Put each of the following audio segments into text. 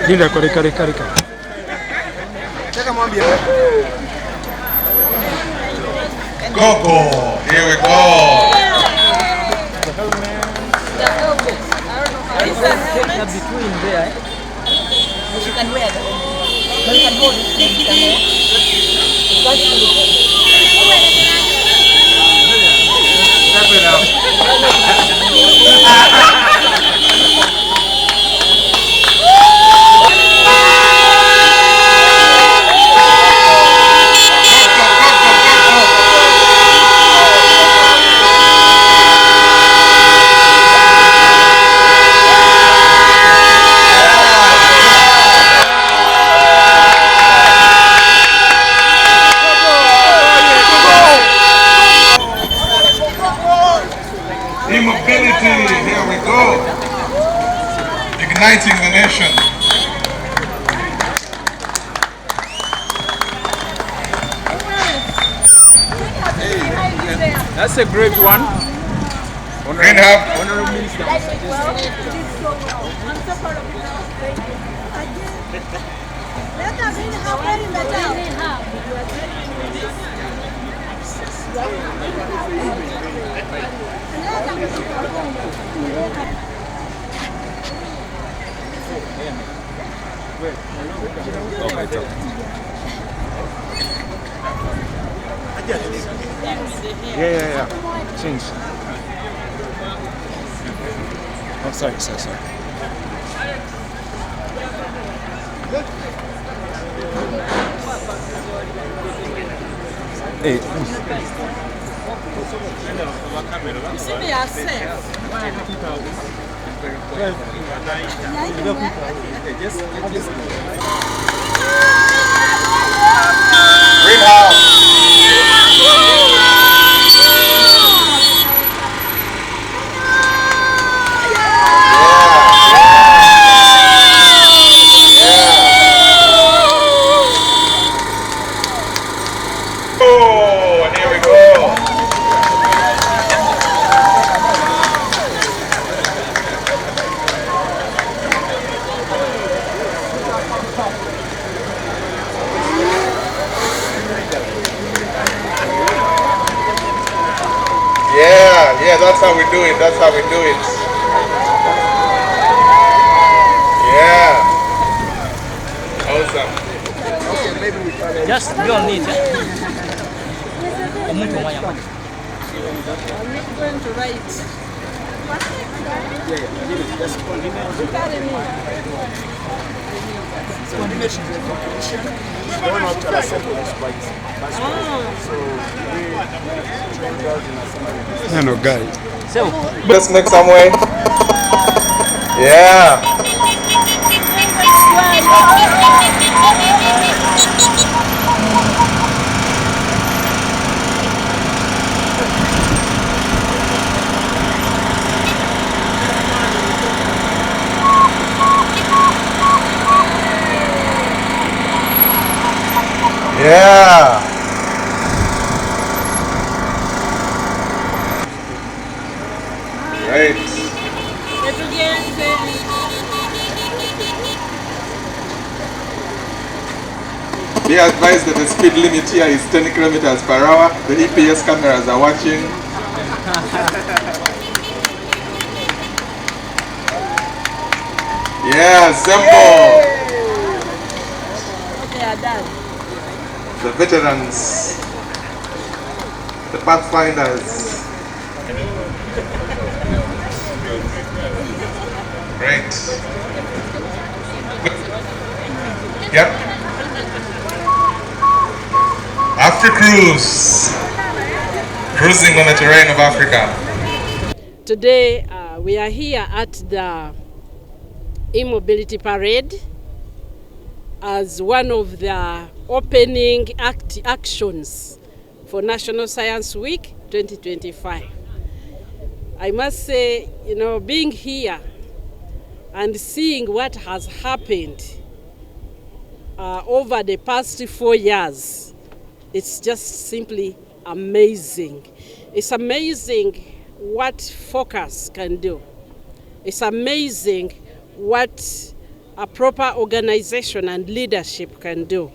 Linda, corrica. Go! Here we go! Between there, you can wear them. You can hold Mobility, here we go. Igniting the nation. That's a great one. Green Hub. Honorable Minister. Yeah. Change. Oh, sorry. Hey. Greenhouse. Oh, here we go. Yeah, that's how we do it. Yeah. Awesome. just be on it. I'm not going to write. Going up to assemble this bike. So we train girls in assembly. No, guy. So, Let's make some way. Yeah. Yeah. Right. Be advised that the speed limit here is 10 kilometers per hour. The EPS cameras are watching. Yeah, simple. They are done. The veterans, the pathfinders. Great. Yep. After cruise, cruising on the terrain of Africa. Today we are here at the e-mobility parade as one of the opening actions for National Science Week 2025. I must say, being here and seeing what has happened over the past 4 years. It's just simply amazing. It's amazing what focus can do. It's amazing what a proper organization and leadership can do.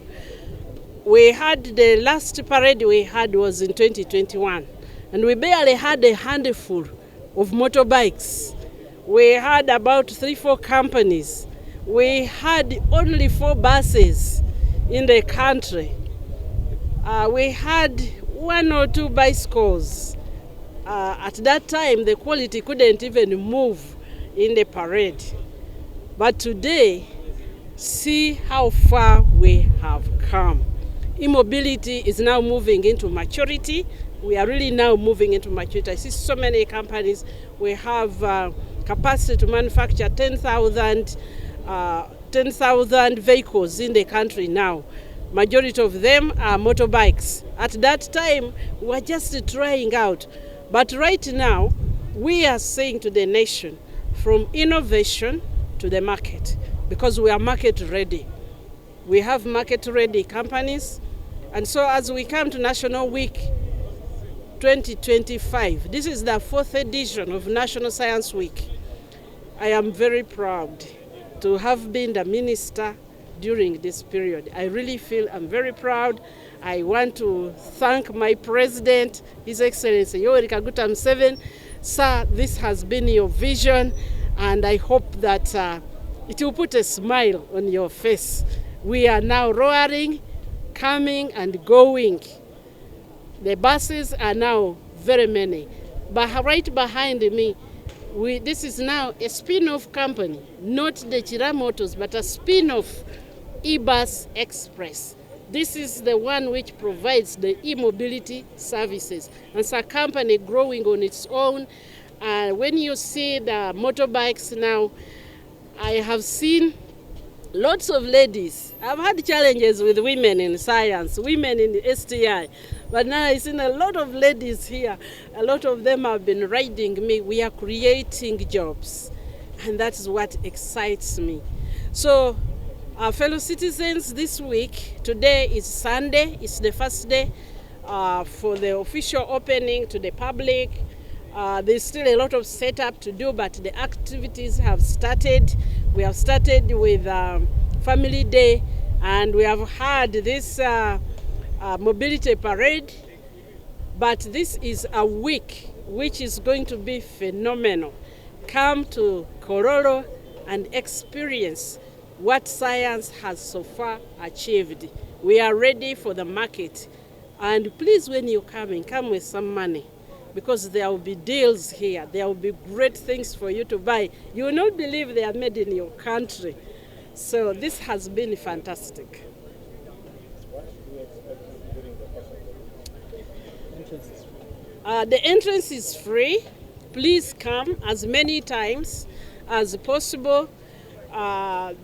We had the last parade we had was in 2021, and we barely had a handful of motorbikes. We had about 3-4 companies. We had only 4 buses in the country. We had 1 or 2 bicycles. At that time, the quality couldn't even move in the parade. But today, see how far we have come. E-mobility is now moving into maturity. We are really now moving into maturity. I see so many companies. We have capacity to manufacture 10,000 vehicles in the country now. Majority of them are motorbikes. At that time, we were just trying out. But right now, we are saying to the nation, from innovation to the market, because we are market ready. We have market ready companies. And so as we come to National Week 2025, this is the 4th edition of National Science Week. I am very proud to have been the minister during this period. I really feel I'm very proud. I want to thank my president, His Excellency Yoweri Kaguta Museveni. Sir, this has been your vision, and I hope that it will put a smile on your face. We are now roaring, coming and going. The buses are now very many. But right behind me, this is now a spin-off company, not the Chira Motors, but a spin-off eBus Express. This is the one which provides the e-mobility services. And it's a company growing on its own. When you see the motorbikes now, I have seen lots of ladies. I've had challenges with women in science, women in the STI. But now I've seen a lot of ladies here. A lot of them have been riding me. We are creating jobs. And that's what excites me. So, our fellow citizens, this week, today is Sunday. It's the first day for the official opening to the public. There's still a lot of setup to do, but the activities have started. We have started with Family Day, and we have had this mobility parade. But this is a week which is going to be phenomenal. Come to Kororo and experience what science has so far achieved. We are ready for the market. And please, when you're coming, come with some money, because there will be deals here. There will be great things for you to buy. You will not believe they are made in your country. So this has been fantastic. The entrance is free. Please come as many times as possible.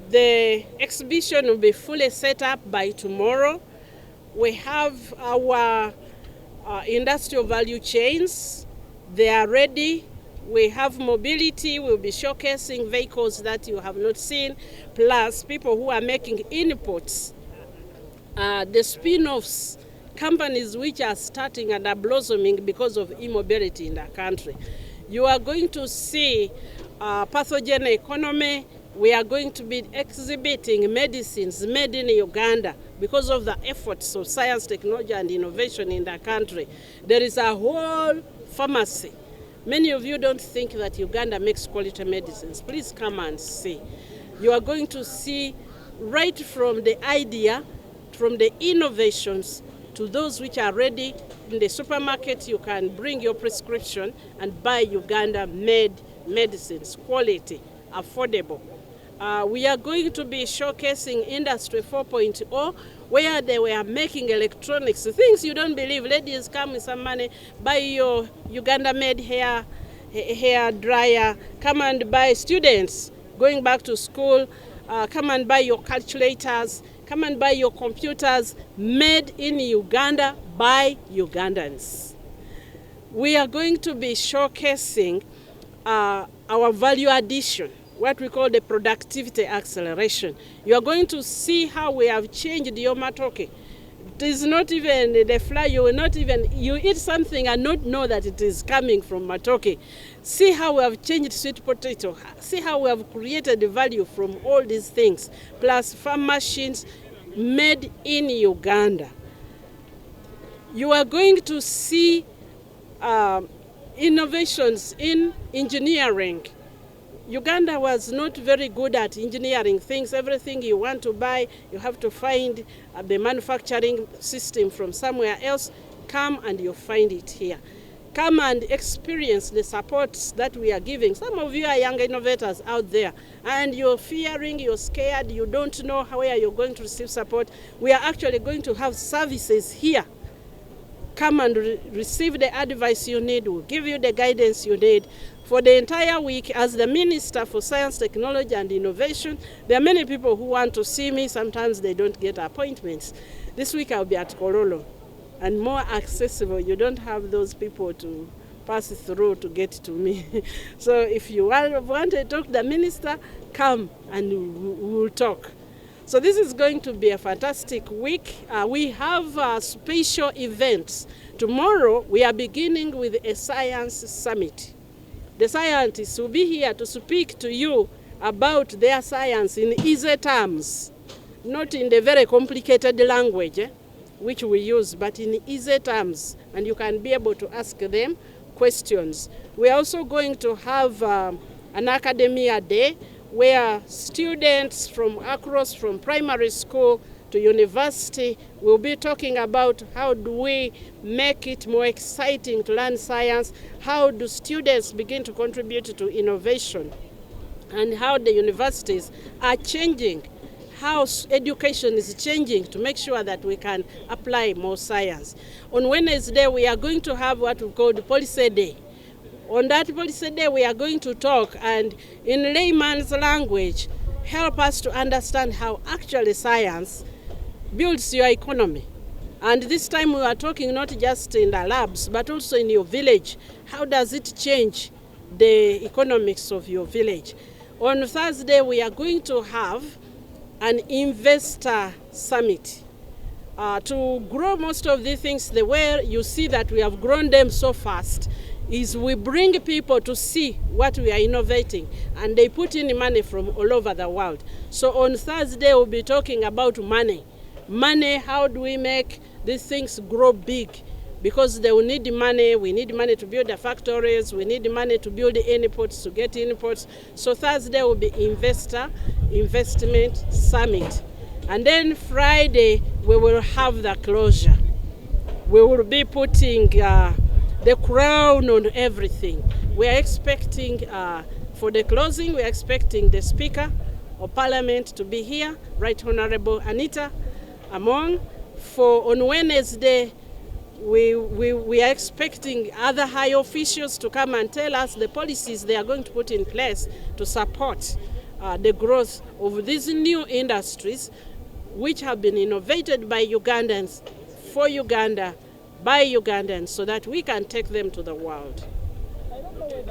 The exhibition will be fully set up by tomorrow. We have our industrial value chains. They are ready. We have mobility. We'll be showcasing vehicles that you have not seen, plus people who are making inputs. The spin-offs, companies which are starting and are blossoming because of e-mobility in the country. You are going to see pathogen economy. We are going to be exhibiting medicines made in Uganda because of the efforts of science, technology, and innovation in the country. There is a whole pharmacy. Many of you don't think that Uganda makes quality medicines. Please come and see. You are going to see right from the idea, from the innovations, to those which are ready. In the supermarket, you can bring your prescription and buy Uganda-made medicines, quality, affordable. We are going to be showcasing Industry 4.0, where they were making electronics, things you don't believe. Ladies, come with some money, buy your Uganda-made hair dryer, come and buy. Students going back to school, come and buy your calculators, come and buy your computers, made in Uganda by Ugandans. We are going to be showcasing our value addition. what we call the productivity acceleration. You are going to see how we have changed your matoke. It is not even the fly, you eat something and not know that it is coming from matoke. See how we have changed sweet potato. See how we have created value from all these things, plus farm machines made in Uganda. You are going to see innovations in engineering. Uganda was not very good at engineering things. Everything you want to buy, you have to find the manufacturing system from somewhere else. Come and you find it here. Come and experience the supports that we are giving. Some of you are young innovators out there, and you're fearing, you're scared, you don't know where you're going to receive support. We are actually going to have services here. Come and receive the advice you need. We'll give you the guidance you need. For the entire week, as the Minister for Science, Technology and Innovation, there are many people who want to see me. Sometimes they don't get appointments. This week I'll be at Kololo, and more accessible. You don't have those people to pass through to get to me. So if you want to talk to the Minister, come and we'll talk. So this is going to be a fantastic week. We have special events. Tomorrow we are beginning with a science summit. The scientists will be here to speak to you about their science in easy terms, not in the very complicated language which we use, but in easy terms, and you can be able to ask them questions. We are also going to have an academia day where students from across, from primary school to university, will be talking about how do we make it more exciting to learn science, how do students begin to contribute to innovation, and how the universities are changing, how education is changing to make sure that we can apply more science. On Wednesday, we are going to have what we call the Policy Day. On that Policy Day, we are going to talk and in layman's language, help us to understand how actually science builds your economy. And this time we are talking not just in the labs, but also in your village. How does it change the economics of your village? On Thursday, we are going to have an investor summit. To grow most of these things, the way you see that we have grown them so fast is we bring people to see what we are innovating, and they put in money from all over the world. So on Thursday, we'll be talking about money. Money, how do we make these things grow big? Because they will need money. We need money to build the factories. We need money to build the inputs, to get inputs. So Thursday will be investment summit. And then Friday, we will have the closure. We will be putting the crown on everything. We are expecting, for the closing, we are expecting the Speaker of Parliament to be here, Right Honorable Anita Among. On Wednesday, we are expecting other high officials to come and tell us the policies they are going to put in place to support the growth of these new industries which have been innovated by Ugandans, for Uganda, by Ugandans, so that we can take them to the world.